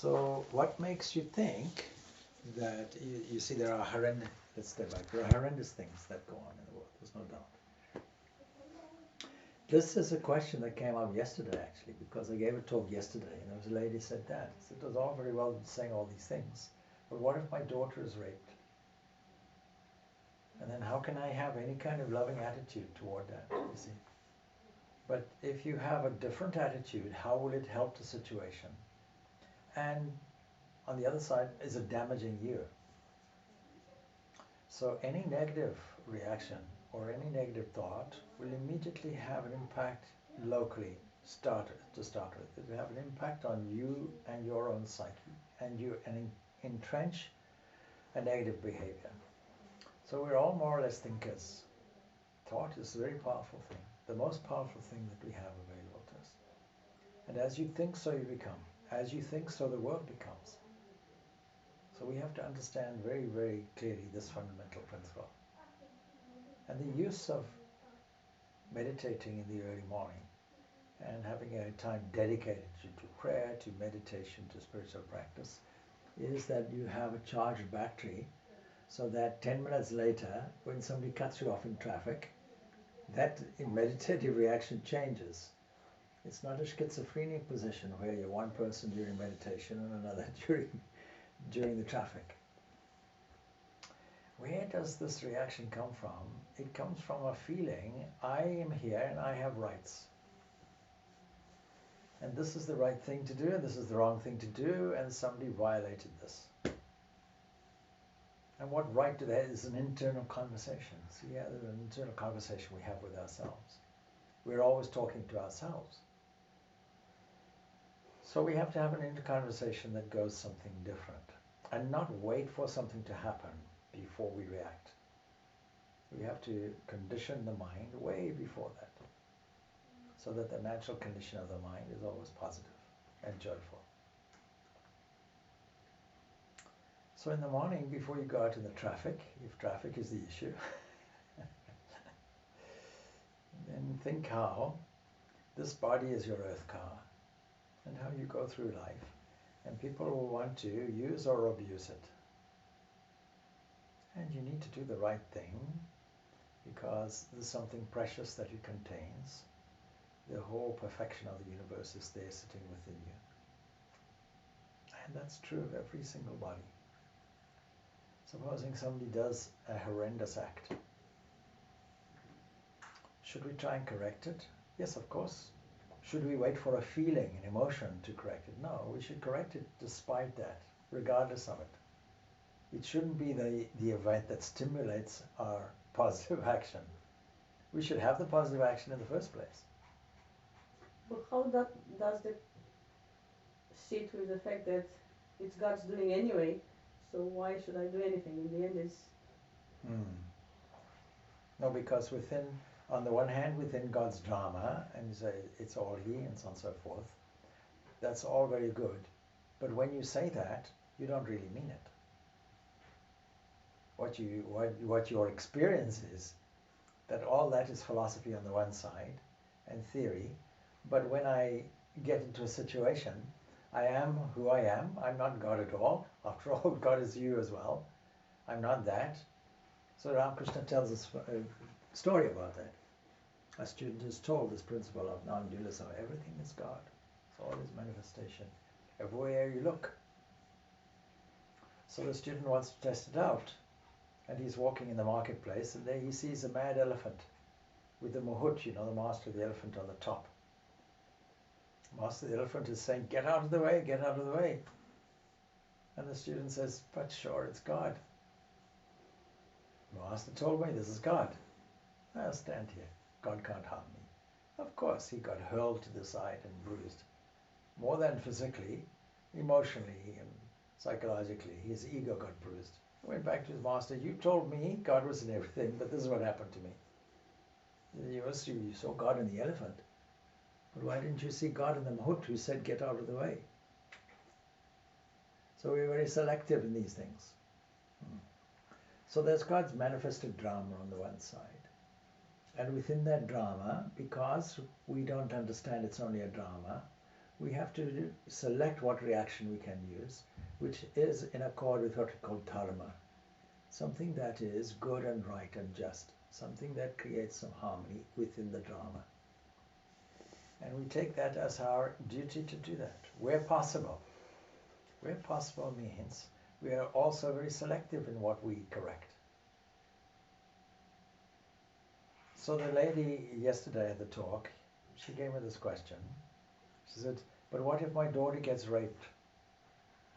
So what makes you think that you see there are horrendous, let's step back, there are horrendous things that go on in the world, there's no doubt. This is a question that came up yesterday actually, because I gave a talk yesterday and there was a lady who said that. It was all very well saying all these things, but what if my daughter is raped? And then how can I have any kind of loving attitude toward that, you see? But if you have a different attitude, how will it help the situation? And on the other side, is it damaging you? So any negative reaction or any negative thought will immediately have an impact locally to start with. It will have an impact on you and your own psyche, and you entrench a negative behavior. So we're all more or less thinkers. Thought is a very powerful thing, the most powerful thing that we have available to us. And as you think, so you become. As you think, so the world becomes. So we have to understand very, very clearly this fundamental principle. And the use of meditating in the early morning and having a time dedicated to prayer, to meditation, to spiritual practice, is that you have a charged battery so that 10 minutes later, when somebody cuts you off in traffic, that meditative reaction changes. It's not a schizophrenic position where you're one person during meditation and another during the traffic. Where does this reaction come from? It comes from a feeling, I am here and I have rights. And this is the right thing to do, and this is the wrong thing to do, and somebody violated this. And what right do they have is an internal conversation. See, yeah, there's an internal conversation we have with ourselves. We're always talking to ourselves. So we have to have an inner conversation that goes something different and not wait for something to happen before we react. We have to condition the mind way before that, so that the natural condition of the mind is always positive and joyful. So in the morning, before you go out in the traffic, if traffic is the issue, then think how this body is your earth car and how you go through life. And people will want to use or abuse it. And you need to do the right thing, because there's something precious that it contains. The whole perfection of the universe is there sitting within you. And that's true of every single body. Supposing somebody does a horrendous act, should we try and correct it? Yes, of course. Should we wait for a feeling, an emotion to correct it? No, we should correct it despite that, regardless of it. It shouldn't be the event that stimulates our positive action. We should have the positive action in the first place. But how does that sit with the fact that it's God's doing anyway, so why should I do anything? In the end, it's... No, because on the one hand, within God's drama, and you say it's all He and so on and so forth, that's all very good. But when you say that, you don't really mean it. What your experience is, that all that is philosophy on the one side and theory, but when I get into a situation, I am who I am. I'm not God at all. After all, God is you as well. I'm not that. So Ramakrishna tells us a story about that. A student is told this principle of non-dualism. Everything is God. It's all His manifestation. Everywhere you look. So the student wants to test it out. And he's walking in the marketplace, and there he sees a mad elephant with the muhut, the master of the elephant, on the top. The master of the elephant is saying, get out of the way, get out of the way. And the student says, but sure, it's God. The master told me this is God. I'll stand here. God can't harm me. Of course, he got hurled to the side and bruised. More than physically, emotionally and psychologically, his ego got bruised. He went back to his master. You told me God was in everything, but this is what happened to me. You saw God in the elephant. But why didn't you see God in the Mahut who said, get out of the way? So we're very selective in these things. So there's God's manifested drama on the one side. And within that drama, because we don't understand it's only a drama, we have to select what reaction we can use, which is in accord with what we call dharma, something that is good and right and just, something that creates some harmony within the drama. And we take that as our duty to do that, where possible. Where possible means we are also very selective in what we correct. So the lady yesterday at the talk, she gave me this question. She said, but what if my daughter gets raped?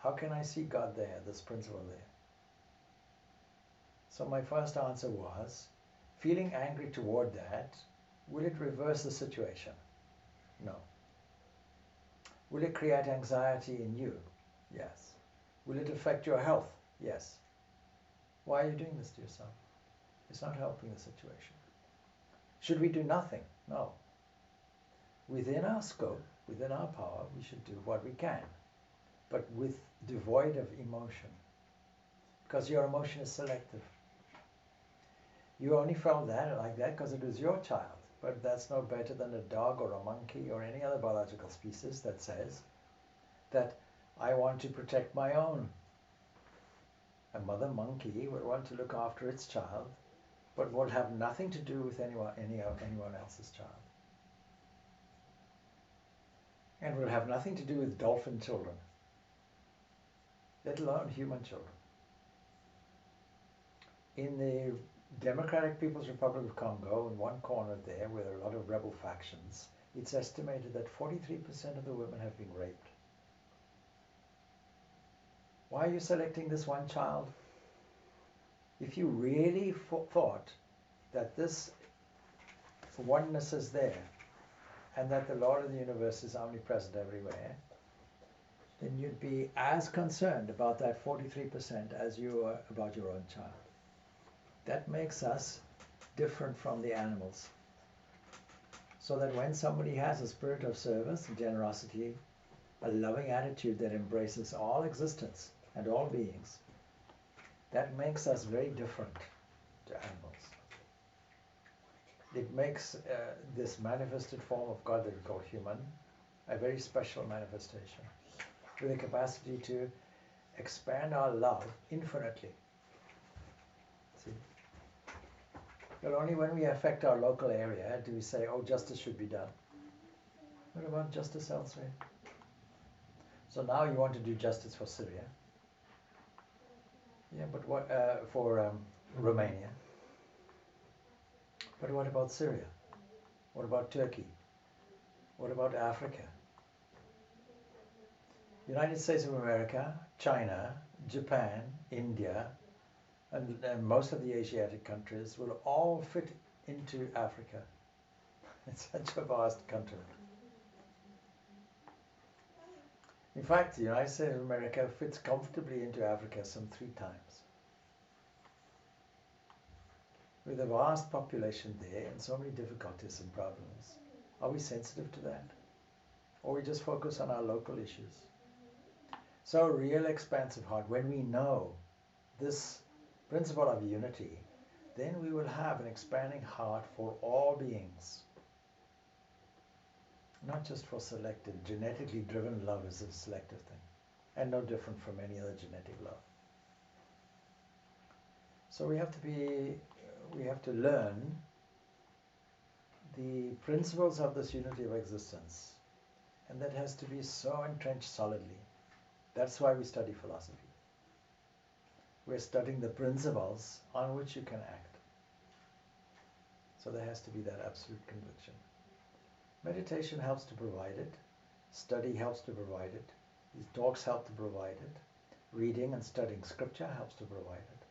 How can I see God there, this principle there? So my first answer was, feeling angry toward that, will it reverse the situation? No. Will it create anxiety in you? Yes. Will it affect your health? Yes. Why are you doing this to yourself? It's not helping the situation. Should we do nothing? No. Within our scope, within our power, we should do what we can, but with devoid of emotion, because your emotion is selective. You only felt that like that because it was your child, but that's no better than a dog or a monkey or any other biological species that says that I want to protect my own. A mother monkey will want to look after its child, but will have nothing to do with anyone else's child. And will have nothing to do with dolphin children, let alone human children. In the Democratic People's Republic of Congo, in one corner there, where there are a lot of rebel factions, it's estimated that 43% of the women have been raped. Why are you selecting this one child? If you really thought that this oneness is there, and that the Lord of the universe is omnipresent everywhere, then you'd be as concerned about that 43% as you are about your own child. That makes us different from the animals. So that when somebody has a spirit of service and generosity, a loving attitude that embraces all existence and all beings, that makes us very different to animals. It makes this manifested form of God that we call human a very special manifestation with the capacity to expand our love infinitely. See? But only when we affect our local area do we say, oh, justice should be done. What about justice elsewhere? So now you want to do justice for Syria. Yeah, but what for Romania? But what about Syria? What about Turkey? What about Africa? United States of America, China, Japan, India, and most of the Asiatic countries will all fit into Africa. It's such a vast continent. In fact, the United States of America fits comfortably into Africa some 3 times. With a vast population there and so many difficulties and problems, are we sensitive to that? Or we just focus on our local issues? So real expansive heart, when we know this principle of unity, then we will have an expanding heart for all beings. Not just for selected, genetically driven love is a selective thing, and no different from any other genetic love. So we have to learn the principles of this unity of existence, and that has to be so entrenched solidly. That's why we study philosophy. We're studying the principles on which you can act. So there has to be that absolute conviction. Meditation helps to provide it. Study helps to provide it. These talks help to provide it. Reading and studying scripture helps to provide it.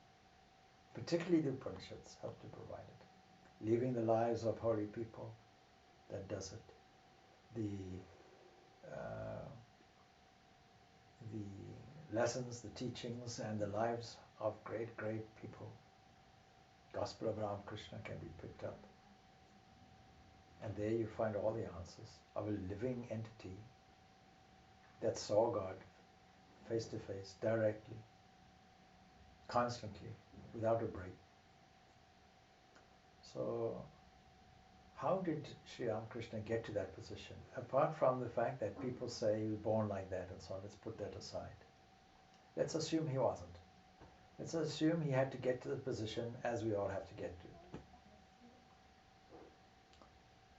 Particularly the Upanishads help to provide it. Living the lives of holy people, that does it. The lessons, the teachings, and the lives of great, great people. Gospel of Ramakrishna can be picked up. And there you find all the answers of a living entity that saw God face to face, directly, constantly, without a break. So how did Sri Ramakrishna get to that position? Apart from the fact that people say he was born like that and so on, let's put that aside. Let's assume he wasn't. Let's assume he had to get to the position as we all have to get to it.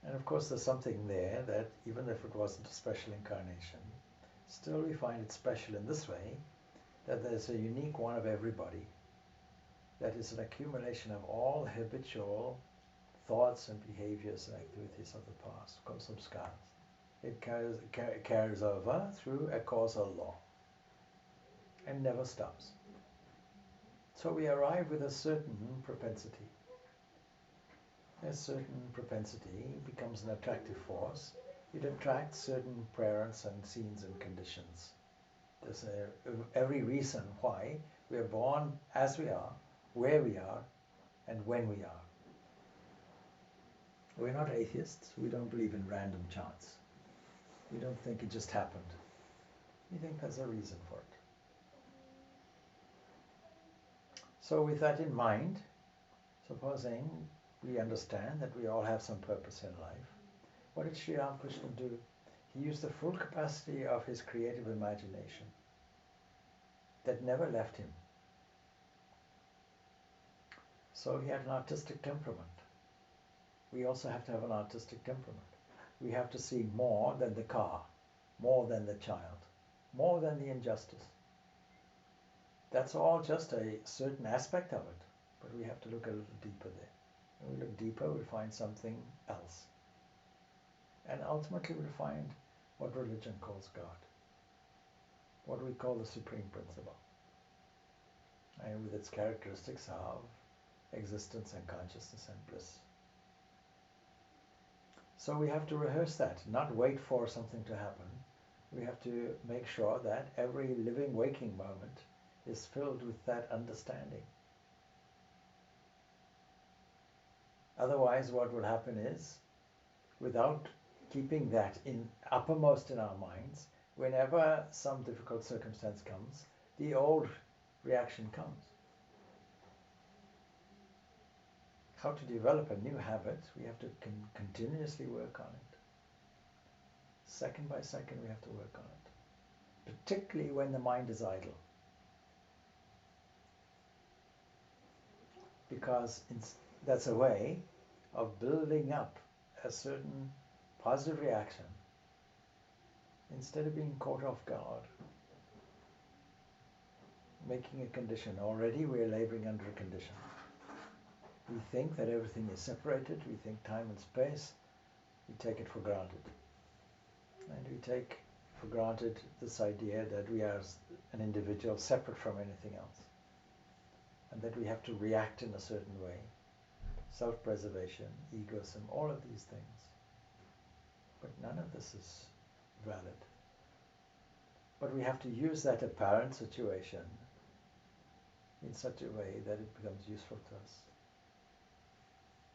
And of course there's something there that even if it wasn't a special incarnation, still we find it special in this way, that there's a unique one of everybody that is an accumulation of all habitual thoughts and behaviors and activities of the past, called samskaras. It carries over through a causal law and never stops. So we arrive with a certain propensity. A certain propensity becomes an attractive force. It attracts certain parents and scenes and conditions. There's every reason why we are born as we are, where we are, and when we are. We're not atheists. We don't believe in random chance. We don't think it just happened. We think there's a reason for it. So with that in mind, supposing we understand that we all have some purpose in life, what did Sri Ramakrishna do? He used the full capacity of his creative imagination that never left him. So he had an artistic temperament. We also have to have an artistic temperament. We have to see more than the car, more than the child, more than the injustice. That's all just a certain aspect of it, but we have to look a little deeper there. When we look deeper, we find something else. And ultimately we'll find what religion calls God, what we call the supreme principle, and with its characteristics of existence and consciousness and bliss. So we have to rehearse that, not wait for something to happen. We have to make sure that every living, waking moment is filled with that understanding. Otherwise, what will happen is, without keeping that uppermost in our minds, whenever some difficult circumstance comes, the old reaction comes. How to develop a new habit, we have to continuously work on it. Second by second, we have to work on it, particularly when the mind is idle. Because that's a way of building up a certain positive reaction instead of being caught off guard, making a condition. Already we're laboring under a condition. We think that everything is separated, we think time and space, we take it for granted. And we take for granted this idea that we are an individual separate from anything else, and that we have to react in a certain way. Self-preservation, egoism, all of these things. But none of this is valid. But we have to use that apparent situation in such a way that it becomes useful to us.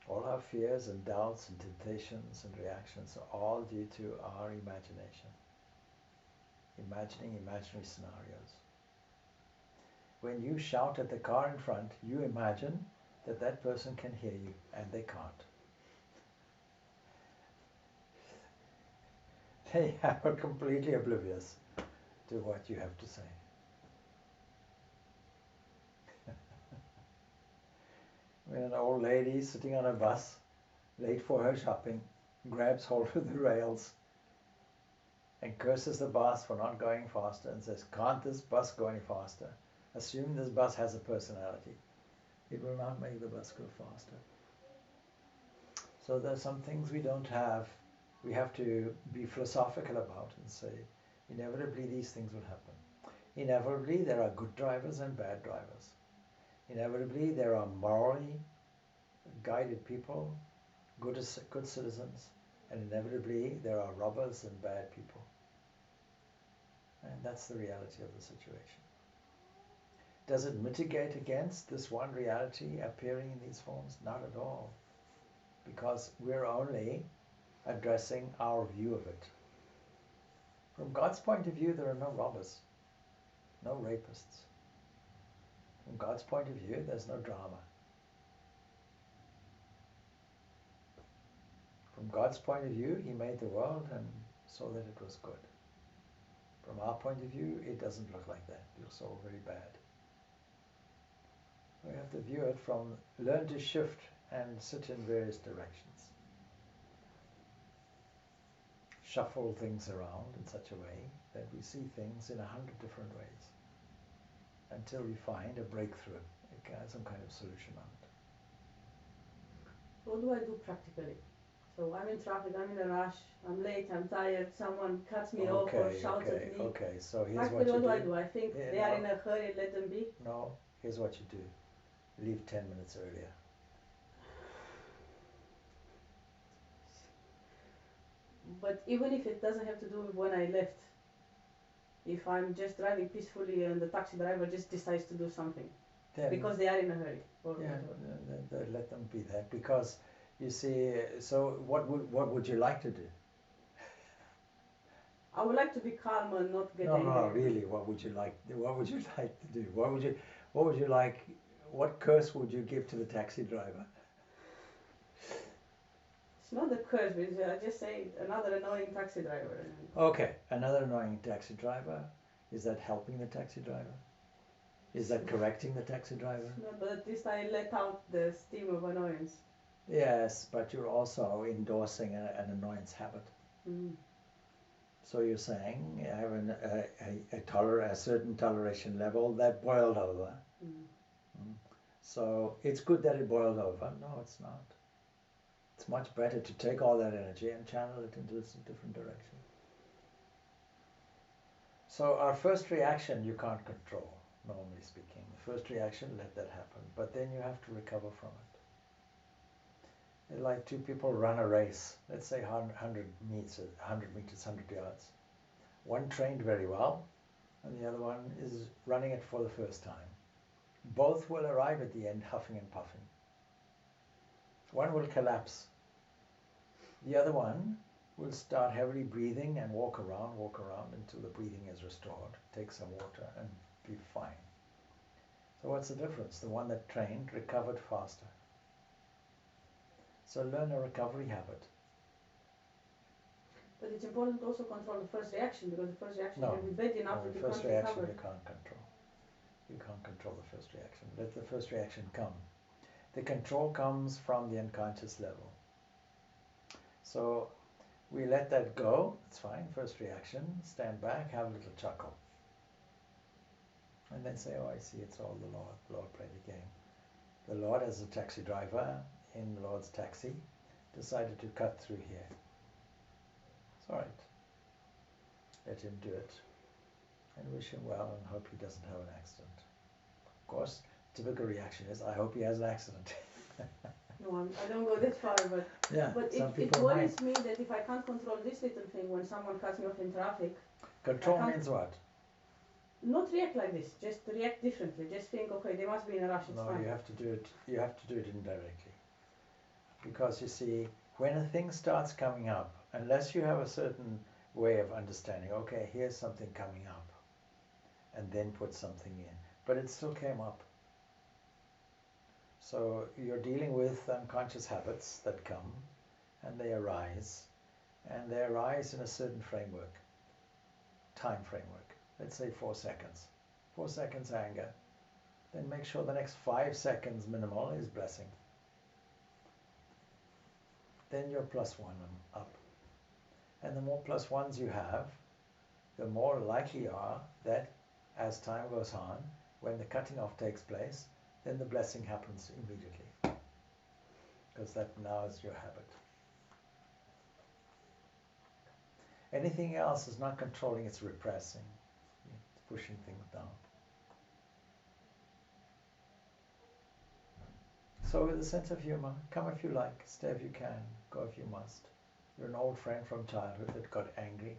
All our fears and doubts and temptations and reactions are all due to our imagination. Imagining imaginary scenarios. When you shout at the car in front, you imagine that that person can hear you, and they can't. They are completely oblivious to what you have to say. When an old lady sitting on a bus, late for her shopping, grabs hold of the rails and curses the bus for not going faster and says, "Can't this bus go any faster?" Assume this bus has a personality. It will not make the bus go faster. So there are some things we don't have. We have to be philosophical about and say, inevitably these things will happen. Inevitably there are good drivers and bad drivers. Inevitably there are morally guided people, good citizens, and inevitably there are robbers and bad people. And that's the reality of the situation. Does it mitigate against this one reality appearing in these forms? Not at all. Because we're only addressing our view of it. From God's point of view, there are no robbers, no rapists. From God's point of view, there's no drama. From God's point of view, He made the world and saw that it was good. From our point of view, it doesn't look like that. It looks all very bad. We have to view it from, learn to shift and sit in various directions. Shuffle things around in such a way that we see things in 100 different ways until we find a breakthrough, some kind of solution on it. What do I do practically? So I'm in traffic, I'm in a rush, I'm late, I'm tired, someone cuts me off or shouts at me. Okay, so here's Practically, what what do? I think they are in a hurry, let them be? No, here's what you do. Leave 10 minutes earlier. But even if it doesn't have to do with when I left, if I'm just driving peacefully and the taxi driver just decides to do something, then, because they are in a hurry. Or let them be there. Because you see, so what would you like to do? I would like to be calm and not get angry. No, really. What would you like? What would you like to do? What would you like? What curse would you give to the taxi driver? It's not a curse, but I just say another annoying taxi driver. Okay, another annoying taxi driver. Is that helping the taxi driver? Is that correcting the taxi driver? No, but at least I let out the steam of annoyance. Yes, but you're also endorsing an annoyance habit. Mm. So you're saying you have a certain toleration level that boiled over. Mm. So it's good that it boiled over. No, it's not. It's much better to take all that energy and channel it into a different direction. So our first reaction you can't control, normally speaking. The first reaction, let that happen. But then you have to recover from it. Like two people run a race, let's say 100 meters, 100 yards. One trained very well, and the other one is running it for the first time. Both will arrive at the end huffing and puffing. One will collapse. The other one will start heavily breathing and walk around until the breathing is restored, take some water and be fine. So what's the difference? The one that trained recovered faster. So learn a recovery habit. But it's important to also control the first reaction, because the first reaction can be bad enough that you can't recover. The first reaction you can't control. You can't control the first reaction. Let the first reaction come. The control comes from the unconscious level. So we let that go, it's fine, first reaction, stand back, have a little chuckle. And then say, oh, I see, it's all the Lord. The Lord played the game. The Lord, as a taxi driver in the Lord's taxi, decided to cut through here. It's all right. Let him do it. And wish him well and hope he doesn't have an accident. Of course, typical reaction is, I hope he has an accident. No, I don't go that far, but yeah, but it worries me that if I can't control this little thing when someone cuts me off in traffic. Control means what? Not react like this, just react differently. Just think, okay, they must be in a rush, it's fine. No, you have to do it. You have to do it indirectly. Because you see, when a thing starts coming up, unless you have a certain way of understanding, okay, here's something coming up, and then put something in, but it still came up. So you're dealing with unconscious habits that come, and they arise in a certain framework, time framework. Let's say 4 seconds. 4 seconds anger. Then make sure the next 5 seconds minimal is blessing. Then you're +1 up. And the more +1s you have, the more likely you are that as time goes on, when the cutting off takes place, then the blessing happens immediately. Because that now is your habit. Anything else is not controlling, it's repressing. It's pushing things down. So with a sense of humor, come if you like, stay if you can, go if you must. You're an old friend from childhood that got angry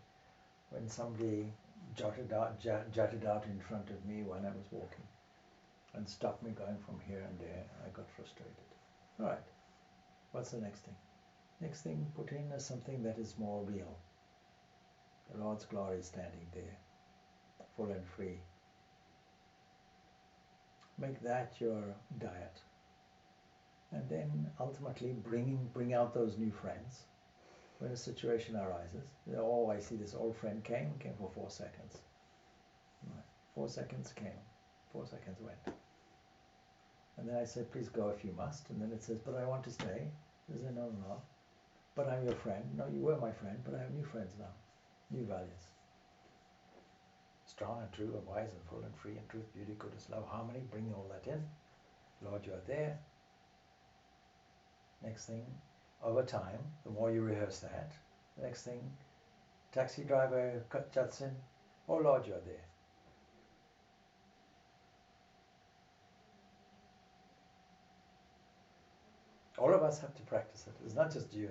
when somebody jutted out in front of me when I was walking and stopped me going from here and there. I got frustrated. All right, what's the next thing? Next thing, put in something that is more real. The Lord's glory standing there, full and free. Make that your diet. And then ultimately bring out those new friends when a situation arises, oh, I see this old friend came for 4 seconds. 4 seconds came, 4 seconds went. And then I said, please go if you must. And then it says, but I want to stay. I said, no, no, no. But I'm your friend. No, you were my friend, but I have new friends now. New values. Strong and true and wise and full and free and truth, beauty, goodness, love, harmony. Bring all that in. Lord, you are there. Next thing, over time, the more you rehearse that, the next thing, taxi driver juts in. Oh Lord, you are there. All of us have to practice it. It's not just you.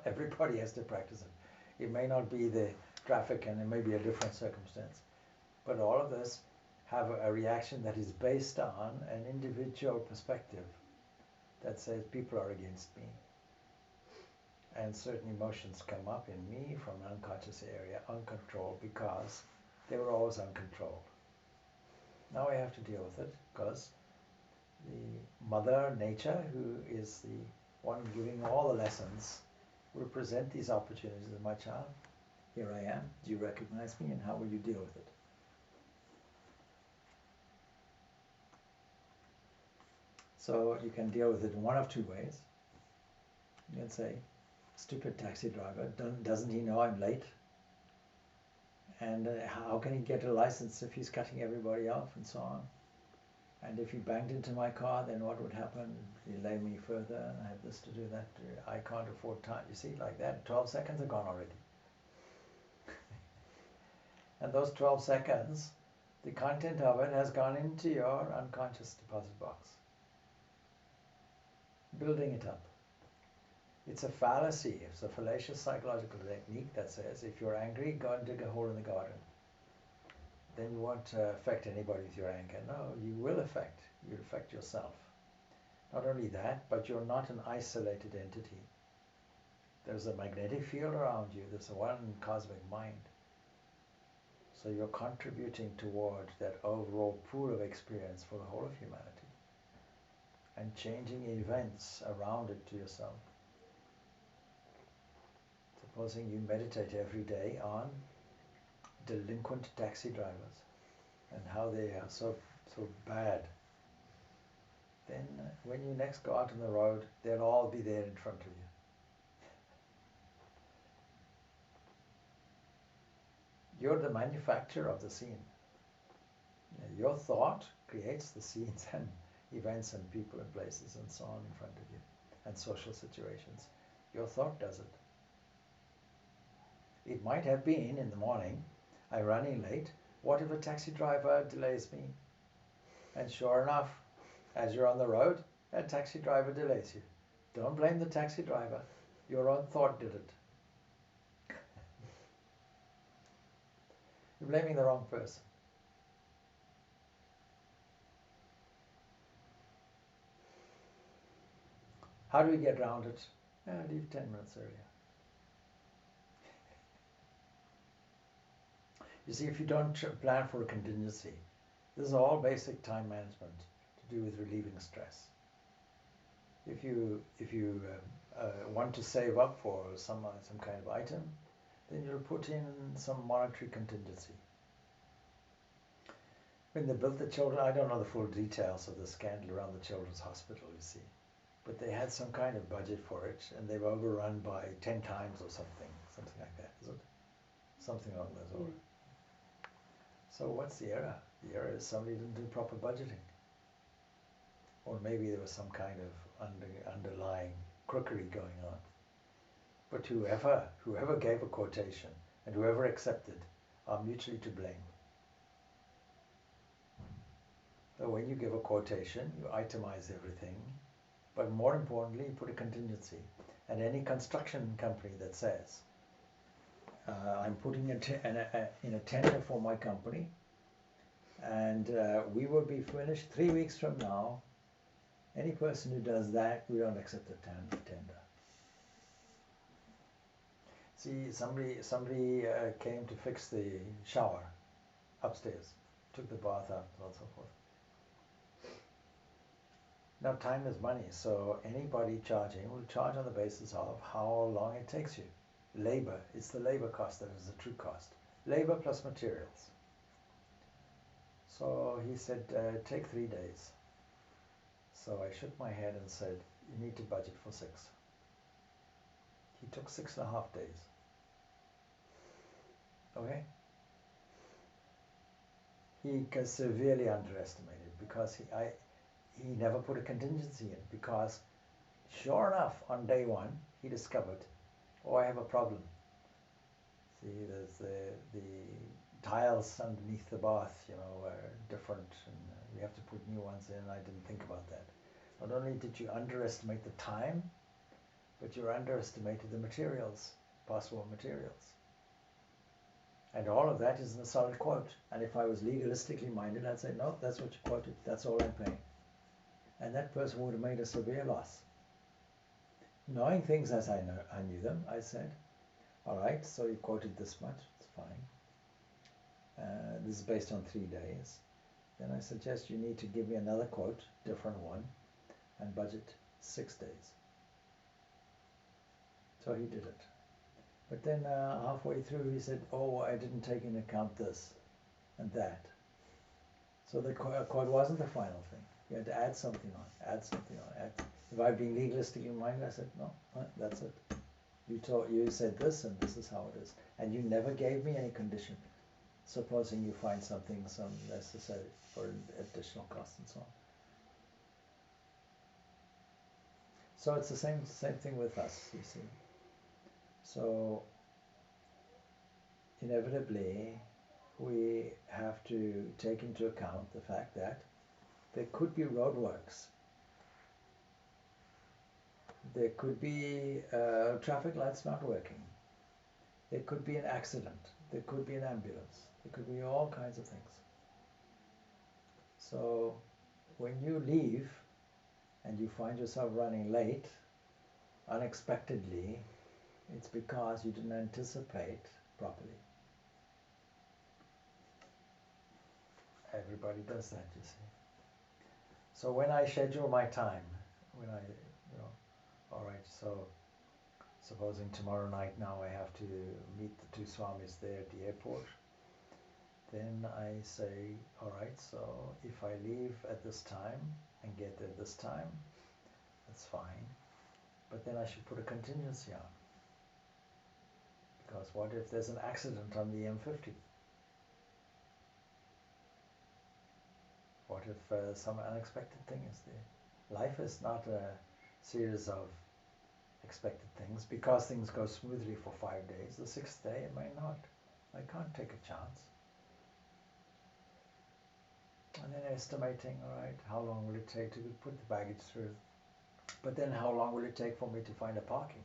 Everybody has to practice it. It may not be the traffic and it may be a different circumstance. But all of us have a reaction that is based on an individual perspective that says people are against me. And certain emotions come up in me from an unconscious area, uncontrolled, because they were always uncontrolled. Now I have to deal with it because the mother nature, who is the one giving all the lessons, will present these opportunities as my child. Here I am. Do you recognize me, and how will you deal with it? So you can deal with it in one of two ways. You can say, stupid taxi driver, doesn't he know I'm late? And how can he get a license if he's cutting everybody off and so on? And if he banged into my car, then what would happen? Delay me further, I have this to do, that to do. I can't afford time. You see, like that, 12 seconds are gone already. And those 12 seconds, the content of it has gone into your unconscious deposit box. Building it up. It's a fallacy. It's a fallacious psychological technique that says if you're angry, go and dig a hole in the garden. Then you won't affect anybody with your anger. No, you will affect. You'll affect yourself. Not only that, but you're not an isolated entity. There's a magnetic field around you. There's a one cosmic mind. So you're contributing toward that overall pool of experience for the whole of humanity. And changing events around it to yourself. Supposing you meditate every day on delinquent taxi drivers and how they are so bad, then when you next go out on the road, they'll all be there in front of you. You're the manufacturer of the scene. Your thought creates the scenes and events and people and places and so on in front of you, and social situations. Your thought does it. It might have been in the morning, I'm running late. What if a taxi driver delays me? And sure enough, as you're on the road, a taxi driver delays you. Don't blame the taxi driver. Your own thought did it. You're blaming the wrong person. How do we get around it? Leave 10 minutes earlier. You see, if you don't plan for a contingency, this is all basic time management to do with relieving stress. If you want to save up for some kind of item, then you'll put in some monetary contingency. When they built the children, I don't know the full details of the scandal around the children's hospital, you see, but they had some kind of budget for it, and they were overrun by 10 times or something like that, is it? Something along those lines. So what's the error? The error is somebody didn't do proper budgeting. Or maybe there was some kind of underlying crookery going on. But whoever gave a quotation and whoever accepted are mutually to blame. So when you give a quotation, you itemize everything, but more importantly, you put a contingency. And any construction company that says, I'm putting in a tender for my company, and we will be finished 3 weeks from now. Any person who does that, we don't accept the tender. See, somebody came to fix the shower upstairs, took the bath out, and so forth. Now, time is money, so anybody charging will charge on the basis of how long it takes you. labor. It's the labor cost that is the true cost. Labor plus materials. So he said, take 3 days. So I shook my head and said, you need to budget for 6. He took 6.5 days. Okay? He severely underestimated because he never put a contingency in, because sure enough, on day 1, he discovered, oh, I have a problem. See, there's the tiles underneath the bath, are different, and we have to put new ones in. I didn't think about that. Not only did you underestimate the time, but you underestimated the materials, possible materials. And all of that is in a solid quote. And if I was legalistically minded, I'd say, no, that's what you quoted. That's all I'm paying. And that person would have made a severe loss. Knowing things as I knew them, I said, all right, so you quoted this much, it's fine. This is based on 3 days. Then I suggest you need to give me another quote, different one, and budget 6 days. So he did it. But then halfway through he said, oh, I didn't take into account this and that. So the quote wasn't the final thing. You had to add something on. If I'd been legalistically minded, I said, no, that's it. You said this, and this is how it is. And you never gave me any condition. Supposing you find something necessary for additional cost and so on. So it's the same thing with us, you see. So inevitably we have to take into account the fact that there could be roadworks. There could be traffic lights not working. There could be an accident. There could be an ambulance. There could be all kinds of things. So when you leave and you find yourself running late unexpectedly, it's because you didn't anticipate properly. Everybody does that, you see. So when I schedule my time, all right, so supposing tomorrow night now I have to meet the 2 Swamis there at the airport, then I say, all right, so if I leave at this time and get there this time, that's fine. But then I should put a contingency on. Because what if there's an accident on the M50? What if some unexpected thing is there? Life is not a series of expected things. Because things go smoothly for 5 days, the 6th day it may not. I can't take a chance. And then estimating, all right, how long will it take to put the baggage through? But then how long will it take for me to find a parking?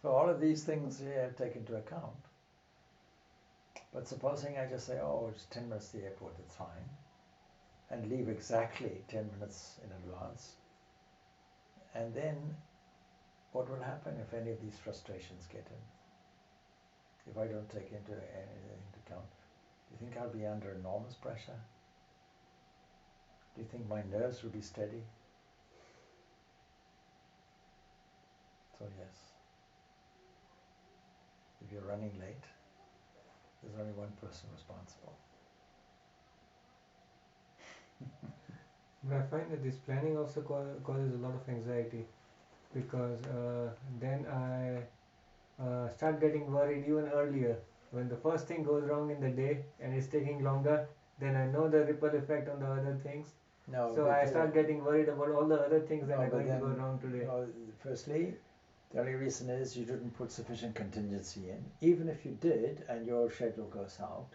So all of these things you have to take into account. But supposing I just say, oh, it's 10 minutes to the airport, it's fine, and leave exactly 10 minutes in advance, and then what will happen if any of these frustrations get in? If I don't take anything into account, do you think I'll be under enormous pressure? Do you think my nerves will be steady? So yes, if you're running late, there's only one person responsible. But I find that this planning also causes a lot of anxiety, because then I start getting worried even earlier. When the first thing goes wrong in the day and it's taking longer, then I know the ripple effect on the other things. No, so I start getting worried about all the other things that are going to go wrong today. No, firstly, the only reason is you didn't put sufficient contingency in. Even if you did and your schedule goes out,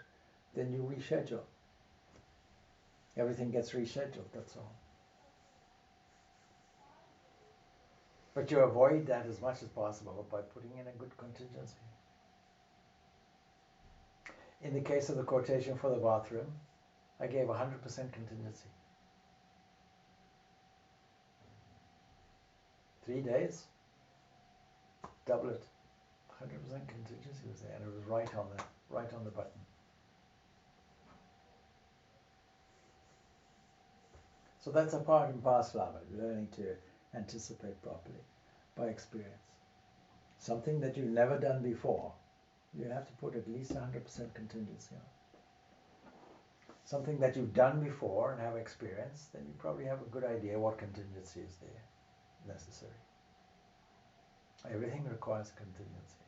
then you reschedule. Everything gets rescheduled, that's all. But you avoid that as much as possible by putting in a good contingency. In the case of the quotation for the bathroom, I gave 100% contingency. 3 days, double it. 100% contingency was there, and it was right on the button. So that's a part and parcel of it, learning to anticipate properly by experience. Something that you've never done before, you have to put at least 100% contingency on. Something that you've done before and have experience, then you probably have a good idea what contingency is there necessary. Everything requires contingency.